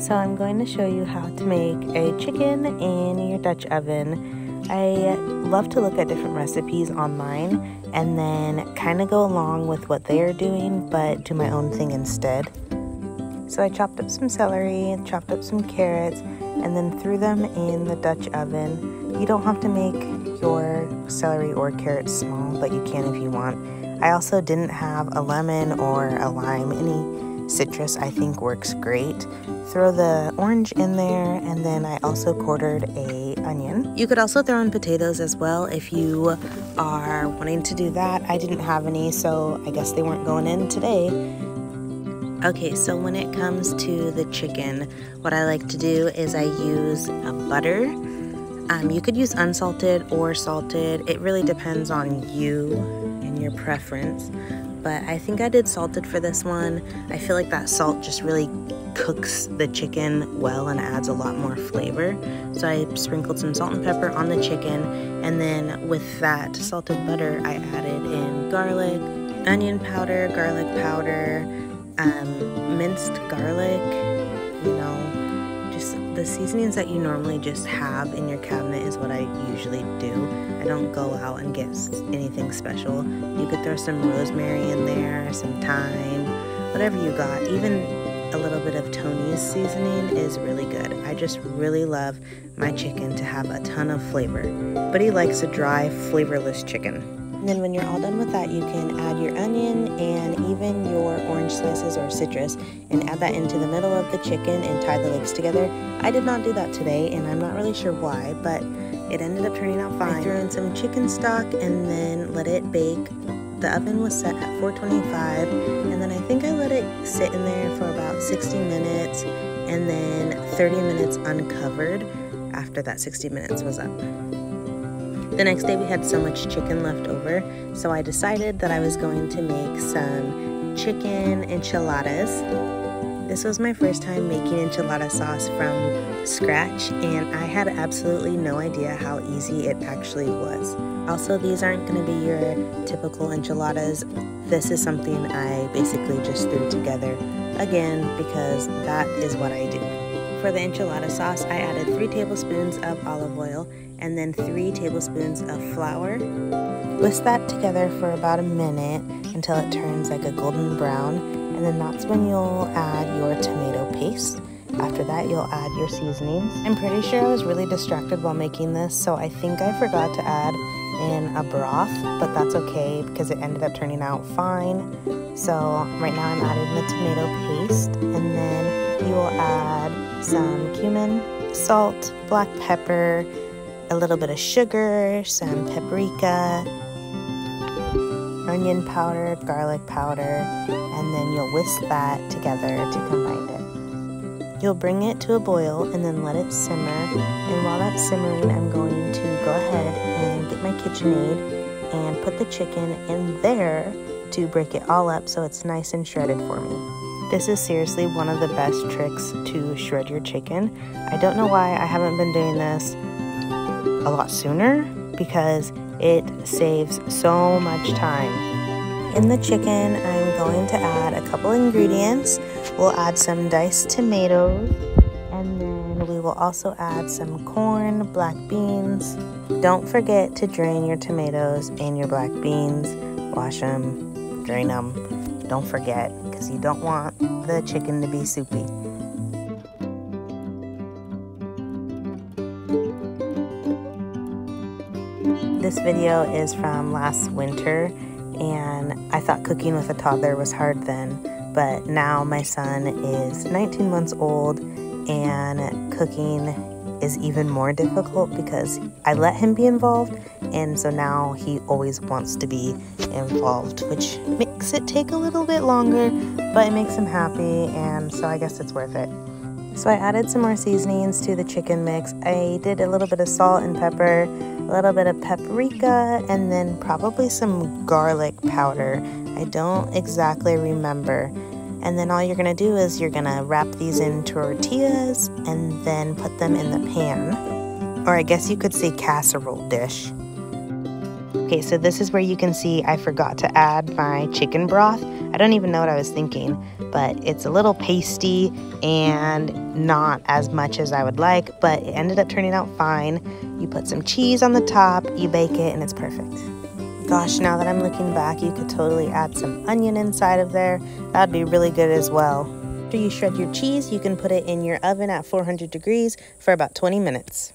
So I'm going to show you how to make a chicken in your Dutch oven. I love to look at different recipes online and then kind of go along with what they are doing, but do my own thing instead. So I chopped up some celery, chopped up some carrots, and then threw them in the Dutch oven. You don't have to make your celery or carrots small, but you can if you want. I also didn't have a lemon or a lime. Any citrus I think works great. Throw the orange in there, and then I also quartered a onion. You could also throw in potatoes as well if you are wanting to do that. I didn't have any, so I guess they weren't going in today. Okay, so when it comes to the chicken, what I like to do is I use a butter. You could use unsalted or salted. It really depends on you and your preference. But I think I did salted for this one. I feel like that salt just really cooks the chicken well and adds a lot more flavor. So I sprinkled some salt and pepper on the chicken, and then with that salted butter, I added in garlic, onion powder, garlic powder, minced garlic, just the seasonings that you normally just have in your cabinet is what I usually do. I don't go out and get anything special. You could throw some rosemary in there, some thyme, whatever you got. Even a little bit of Tony's seasoning is really good. I just really love my chicken to have a ton of flavor. But he likes a dry, flavorless chicken. And then when you're all done with that, you can add your onion and even your orange slices or citrus and add that into the middle of the chicken and tie the legs together. I did not do that today, and I'm not really sure why, but it ended up turning out fine. I threw in some chicken stock and then let it bake. The oven was set at 425, and then I think I let it sit in there for about 60 minutes and then 30 minutes uncovered after that 60 minutes was up. The next day we had so much chicken left over, so I decided that I was going to make some chicken enchiladas. This was my first time making enchilada sauce from scratch, and I had absolutely no idea how easy it actually was. Also, these aren't going to be your typical enchiladas. This is something I basically just threw together again because that is what I do. For the enchilada sauce, I added 3 tablespoons of olive oil and then 3 tablespoons of flour. Whisk that together for about a minute until it turns like a golden brown, and then that's when you'll add your tomato paste. After that, you'll add your seasonings. I'm pretty sure I was really distracted while making this, so I think I forgot to add in a broth, but that's okay because it ended up turning out fine. So right now I'm adding the tomato paste, and then you will add some cumin, salt, black pepper, a little bit of sugar, some paprika, onion powder, garlic powder, and then you'll whisk that together to combine it. You'll bring it to a boil and then let it simmer, and while that's simmering, I'm going to go ahead and get my KitchenAid and put the chicken in there to break it all up so it's nice and shredded for me. This is seriously one of the best tricks to shred your chicken. I don't know why I haven't been doing this a lot sooner, because it saves so much time. In the chicken, I'm going to add a couple ingredients. We'll add some diced tomatoes, and then we will also add some corn, black beans. Don't forget to drain your tomatoes and your black beans. Wash them, drain them. Don't forget, because you don't want the chicken to be soupy. This video is from last winter, and I thought cooking with a toddler was hard then, but now my son is 19 months old and cooking is even more difficult because I let him be involved, and so now he always wants to be involved, which makes it take a little bit longer, but it makes him happy, and so I guess it's worth it. So I added some more seasonings to the chicken mix. I did a little bit of salt and pepper, a little bit of paprika, and then probably some garlic powder. I don't exactly remember. And then all you're gonna do is you're gonna wrap these in tortillas and then put them in the pan, or I guess you could say casserole dish. Okay, so this is where you can see I forgot to add my chicken broth. I don't even know what I was thinking, but it's a little pasty and not as much as I would like, but it ended up turning out fine. You put some cheese on the top, you bake it, and it's perfect. Gosh, now that I'm looking back, you could totally add some onion inside of there. That'd be really good as well. After you shred your cheese, you can put it in your oven at 400 degrees for about 20 minutes.